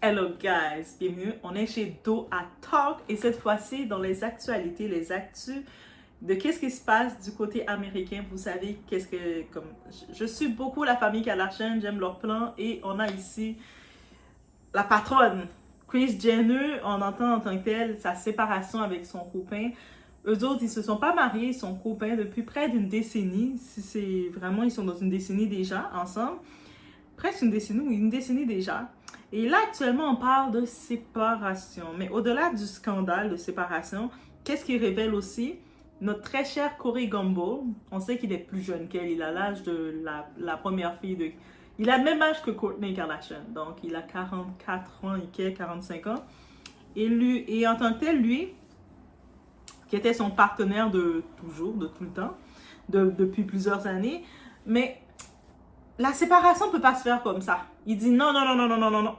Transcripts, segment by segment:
Hello guys, bienvenue. On est chez Doha Talk et cette fois-ci dans les actualités, les actus de qu'est-ce qui se passe du côté américain. Vous savez je suis beaucoup la famille Kardashian, j'aime leur plan et on a ici la patronne Kris Jenner. On entend en tant que telle sa séparation avec son copain. Eux autres, ils se sont pas mariés, ils sont copains depuis près d'une décennie. Si c'est vraiment, ils sont dans une décennie déjà ensemble. Presque une décennie, oui, une décennie déjà. Et là, actuellement, on parle de séparation. Mais au-delà du scandale de séparation, qu'est-ce qui révèle aussi? Notre très cher Corey Gamble, on sait qu'il est plus jeune qu'elle. Il a l'âge de la première fille de... Il a le même âge que Kourtney Kardashian. Donc, il a 44 ans et 45 ans. Et en tant que tel, lui, qui était son partenaire de toujours, de tout le temps, depuis plusieurs années, mais la séparation ne peut pas se faire comme ça. Il dit non, non, non, non, non, non, non, non.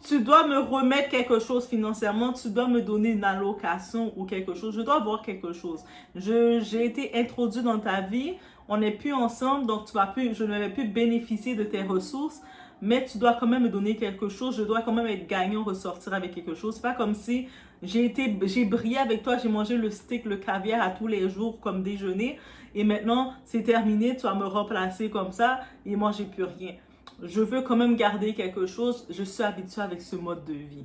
Tu dois me remettre quelque chose financièrement, tu dois me donner une allocation ou quelque chose. Je dois avoir quelque chose. J'ai été introduit dans ta vie, on n'est plus ensemble, donc je ne vais plus bénéficier de tes ressources, mais tu dois quand même me donner quelque chose. Je dois quand même être gagnant, ressortir avec quelque chose. C'est pas comme si j'ai brillé avec toi, j'ai mangé le steak, le caviar à tous les jours comme déjeuner, et maintenant c'est terminé, tu vas me remplacer comme ça, et moi j'ai plus rien. Je veux quand même garder quelque chose. Je suis habituée avec ce mode de vie.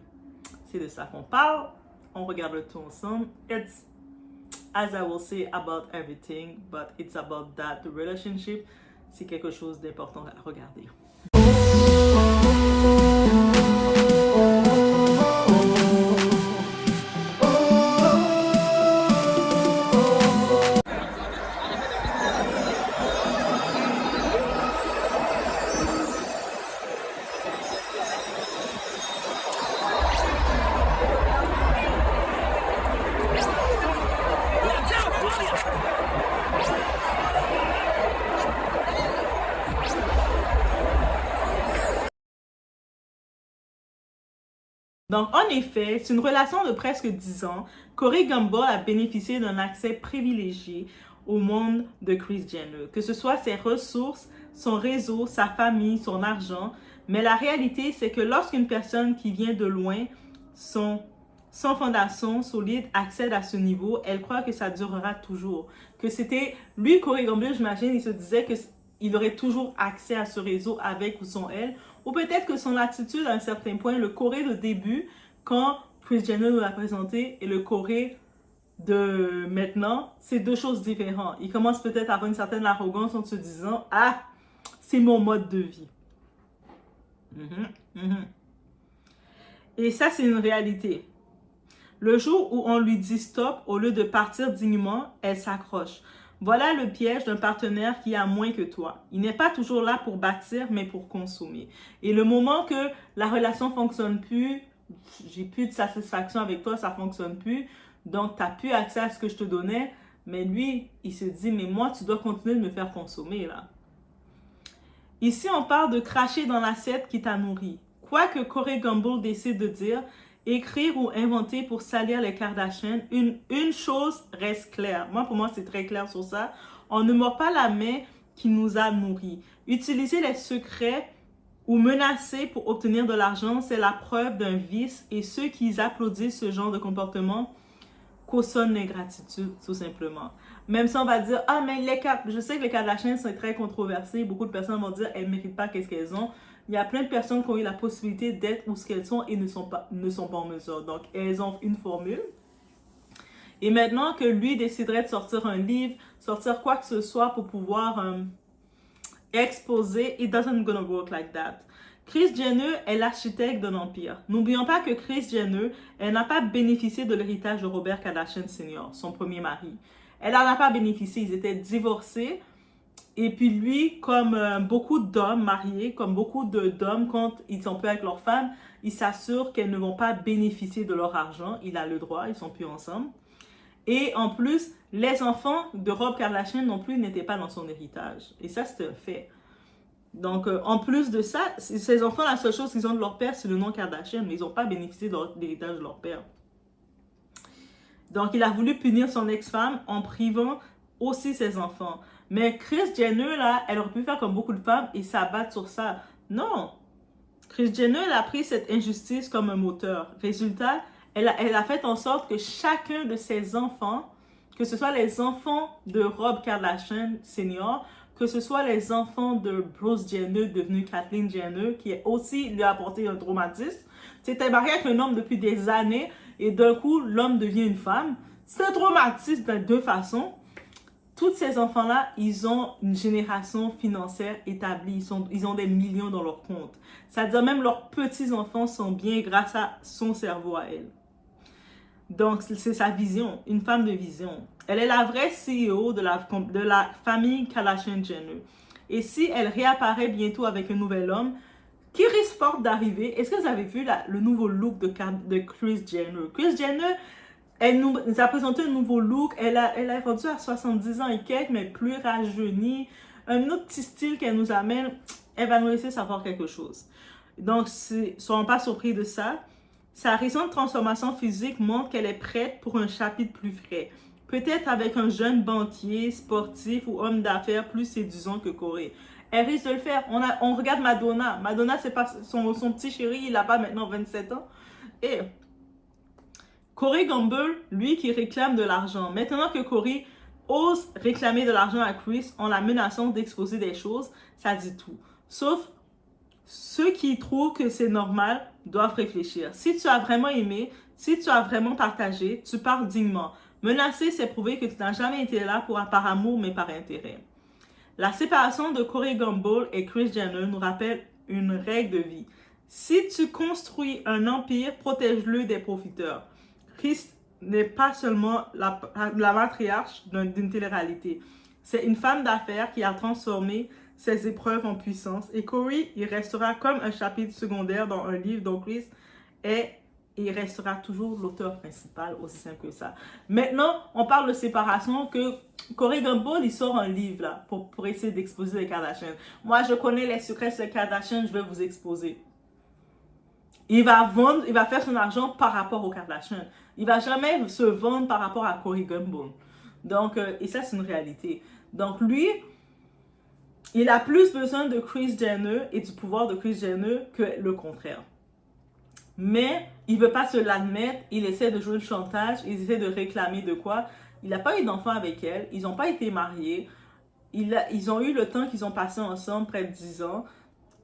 C'est de ça qu'on parle. On regarde le tout ensemble. It's, as I will say, about everything, but it's about that. The relationship, c'est quelque chose d'important à regarder. Donc, en effet, c'est une relation de presque 10 ans. Corey Gamble a bénéficié d'un accès privilégié au monde de Kris Jenner, que ce soit ses ressources, son réseau, sa famille, son argent. Mais la réalité, c'est que lorsqu'une personne qui vient de loin, sans fondation solide, accède à ce niveau, elle croit que ça durera toujours. Que c'était lui, Corey Gamble, j'imagine, il se disait qu'il aurait toujours accès à ce réseau avec ou sans elle. Ou peut-être que son attitude à un certain point, le Corey de début, quand Kris Jenner nous l'a présenté, et le Corey de maintenant, c'est deux choses différentes. Il commence peut-être à avoir une certaine arrogance en se disant « Ah, c'est mon mode de vie. » Et ça, c'est une réalité. Le jour où on lui dit stop, au lieu de partir dignement, elle s'accroche. Voilà le piège d'un partenaire qui a moins que toi. Il n'est pas toujours là pour bâtir, mais pour consommer. Et le moment que la relation ne fonctionne plus, j'ai plus de satisfaction avec toi, ça ne fonctionne plus, donc tu n'as plus accès à ce que je te donnais, mais lui, il se dit, mais moi, tu dois continuer de me faire consommer, là. Ici, on parle de cracher dans l'assiette qui t'a nourri. Quoi que Corey Gamble décide de dire, écrire ou inventer pour salir les Kardashians, une chose reste claire. Pour moi, c'est très clair sur ça. On ne mord pas la main qui nous a nourris. Utiliser les secrets ou menacer pour obtenir de l'argent, c'est la preuve d'un vice et ceux qui applaudissent ce genre de comportement cautionnent l'ingratitude, tout simplement. Même si on va dire, ah, mais je sais que les Kardashians sont très controversés, beaucoup de personnes vont dire, elles ne méritent pas qu'est-ce qu'elles ont. Il y a plein de personnes qui ont eu la possibilité d'être où ce qu'elles sont et ne sont pas en mesure. Donc, elles ont une formule. Et maintenant que lui déciderait de sortir un livre, sortir quoi que ce soit pour pouvoir exposer, it doesn't gonna work like that. Kris Jenner est l'architecte d'un empire. N'oublions pas que Kris Jenner, elle n'a pas bénéficié de l'héritage de Robert Kardashian Sr., son premier mari. Elle n'en a pas bénéficié, ils étaient divorcés. Et puis lui, comme beaucoup d'hommes mariés, comme beaucoup d'hommes, quand ils sont plus avec leur femme, ils s'assurent qu'elles ne vont pas bénéficier de leur argent. Il a le droit, ils sont plus ensemble. Et en plus, les enfants de Rob Kardashian non plus n'étaient pas dans son héritage. Et ça, c'est un fait. Donc, en plus de ça, ces enfants, la seule chose qu'ils ont de leur père, c'est le nom Kardashian, mais ils n'ont pas bénéficié de l'héritage de leur père. Donc, il a voulu punir son ex-femme en privant aussi ses enfants. Mais Kris Jenner, là, elle aurait pu faire comme beaucoup de femmes et s'abattre sur ça. Non, Kris Jenner, elle a pris cette injustice comme un moteur. Résultat, elle a fait en sorte que chacun de ses enfants, que ce soit les enfants de Rob Kardashian Senior, que ce soit les enfants de Bruce Jenner, devenu Kathleen Jenner, qui aussi lui a apporté un traumatisme. C'était marié avec un homme depuis des années et d'un coup, l'homme devient une femme. C'est un traumatisme de deux façons. Tous ces enfants-là, ils ont une génération financière établie. Ils ont des millions dans leur compte. C'est-à-dire même leurs petits-enfants sont bien grâce à son cerveau à elle. Donc, c'est sa vision, une femme de vision. Elle est la vraie CEO de la famille Kardashian-Jenner. Et si elle réapparaît bientôt avec un nouvel homme, qui risque fort d'arriver, est-ce que vous avez vu le nouveau look de Kris Jenner? Kris Jenner, elle nous a présenté un nouveau look. Elle est rendue à 70 ans et quelques, mais plus rajeunie. Un autre petit style qu'elle nous amène, elle va nous laisser savoir quelque chose. Donc, soyons pas surpris de ça. Sa récente transformation physique montre qu'elle est prête pour un chapitre plus frais. Peut-être avec un jeune banquier, sportif ou homme d'affaires plus séduisant que Corey. Elle risque de le faire. On regarde Madonna. Madonna, c'est pas son petit chéri, il n'a pas maintenant 27 ans. Et Corey Gamble, lui qui réclame de l'argent. Maintenant que Corey ose réclamer de l'argent à Kris en la menaçant d'exposer des choses, ça dit tout. Sauf ceux qui trouvent que c'est normal doivent réfléchir. Si tu as vraiment aimé, si tu as vraiment partagé, tu parles dignement. Menacer, c'est prouver que tu n'as jamais été là par amour, mais par intérêt. La séparation de Corey Gamble et Kris Jenner nous rappelle une règle de vie. Si tu construis un empire, protège-le des profiteurs. Kris n'est pas seulement la matriarche d'une télé-réalité. C'est une femme d'affaires qui a transformé ses épreuves en puissance. Et Corey, il restera comme un chapitre secondaire dans un livre dont Kris est et il restera toujours l'auteur principal, aussi simple que ça. Maintenant, on parle de séparation, que Corey Gamble, il sort un livre là, pour essayer d'exposer les Kardashians. Moi, je connais les secrets des Kardashians, je vais vous exposer. Il va vendre, il va faire son argent par rapport aux Kardashians. Il va jamais se vendre par rapport à Corey Gamble. Donc, et ça, c'est une réalité. Donc, lui, il a plus besoin de Kris Jenner et du pouvoir de Kris Jenner que le contraire. Mais il ne veut pas se l'admettre, il essaie de jouer le chantage, il essaie de réclamer de quoi. Il n'a pas eu d'enfant avec elle, ils n'ont pas été mariés, ils ont eu le temps qu'ils ont passé ensemble, près de 10 ans.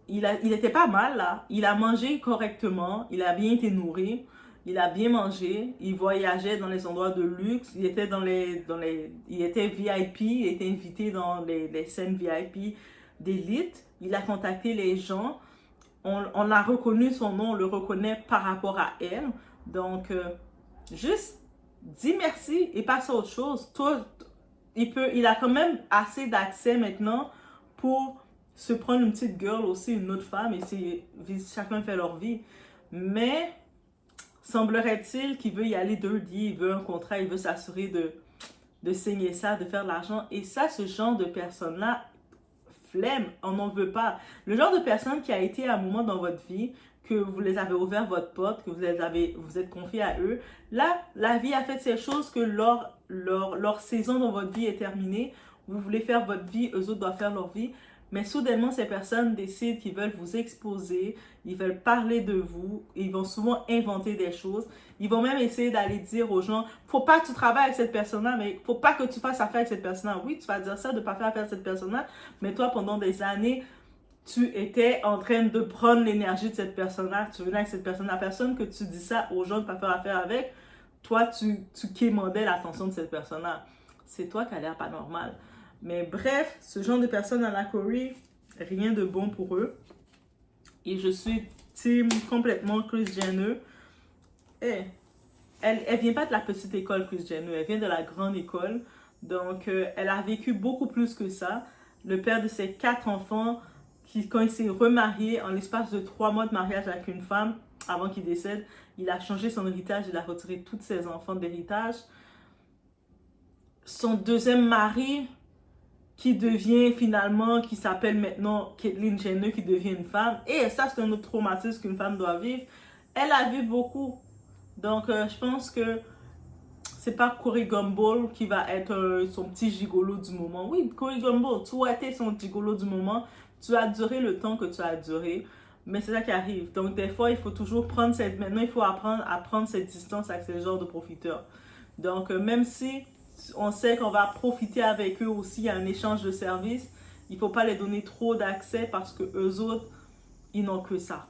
Il était pas mal là, il a mangé correctement, il a bien été nourri, il a bien mangé, il voyageait dans les endroits de luxe, il était il était VIP, il était invité dans les scènes VIP d'élite, il a contacté les gens. On a reconnu son nom, on le reconnaît par rapport à elle. Donc, juste dis merci et passe à autre chose. Il a quand même assez d'accès maintenant pour se prendre une petite girl aussi, une autre femme, et chacun fait leur vie. Mais, semblerait-il qu'il veut y aller dirty, il veut un contrat, il veut s'assurer de signer ça, de faire de l'argent. Et ça, ce genre de personnes-là, flemme, on n'en veut pas. Le genre de personne qui a été à un moment dans votre vie, que vous les avez ouvert votre porte, que vous êtes confié à eux. Là, la vie a fait ces choses que leur saison dans votre vie est terminée. Vous voulez faire votre vie, eux autres doivent faire leur vie. Mais soudainement, ces personnes décident qu'ils veulent vous exposer, ils veulent parler de vous, ils vont souvent inventer des choses. Ils vont même essayer d'aller dire aux gens, faut pas que tu travailles avec cette personne-là, mais faut pas que tu fasses affaire avec cette personne-là. Oui, tu vas dire ça, de pas faire affaire avec cette personne-là, mais toi, pendant des années, tu étais en train de prendre l'énergie de cette personne-là, tu venais avec cette personne. La personne que tu dis ça aux gens de ne pas faire affaire avec, toi, tu quémandais l'attention de cette personne-là. C'est toi qui as l'air pas normal. Mais bref, ce genre de personnes à la Corey, rien de bon pour eux. Et je suis team complètement Kris Jenner. Et elle vient pas de la petite école Kris Jenner, elle vient de la grande école. Donc, elle a vécu beaucoup plus que ça. Le père de ses 4 enfants, quand il s'est remarié, en l'espace de 3 mois de mariage avec une femme, avant qu'il décède, il a changé son héritage, il a retiré tous ses enfants d'héritage. Son deuxième mari, qui s'appelle maintenant Caitlyn Jenner, qui devient une femme. Et ça, c'est un autre traumatisme qu'une femme doit vivre. Elle a vu beaucoup. Donc, je pense que c'est pas Corey Gamble qui va être son petit gigolo du moment. Oui, Corey Gamble, tu as été son gigolo du moment. Tu as duré le temps que tu as duré. Mais c'est ça qui arrive. Donc, des fois, il faut toujours prendre cette... Maintenant, il faut apprendre à prendre cette distance avec ce genre de profiteurs. Donc, même si on sait qu'on va profiter avec eux aussi à un échange de services, il ne faut pas les donner trop d'accès parce que eux autres, ils n'ont que ça.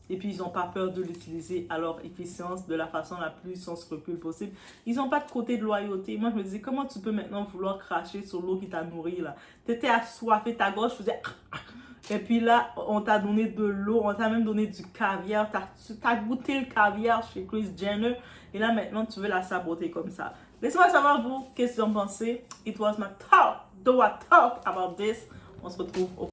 Et puis, ils n'ont pas peur de l'utiliser à leur efficience de la façon la plus sans scrupule possible. Ils n'ont pas de côté de loyauté. Moi, je me disais, comment tu peux maintenant vouloir cracher sur l'eau qui t'a nourri là? Tu étais assoiffé, ta gorge faisait... Et puis là, on t'a donné de l'eau, on t'a même donné du caviar. T'as goûté le caviar chez Kris Jenner. Et là, maintenant, tu veux la saboter comme ça. Laissez-moi savoir, vous, qu'est-ce que vous en pensez. It was my talk. Do I talk about this? On se retrouve au